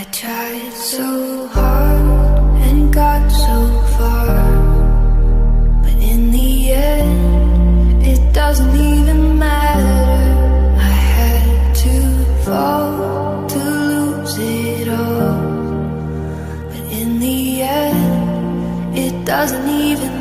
I tried so hard and got so far, but in the end, it doesn't even matter. I had to fall to lose it all, but in the end, it doesn't even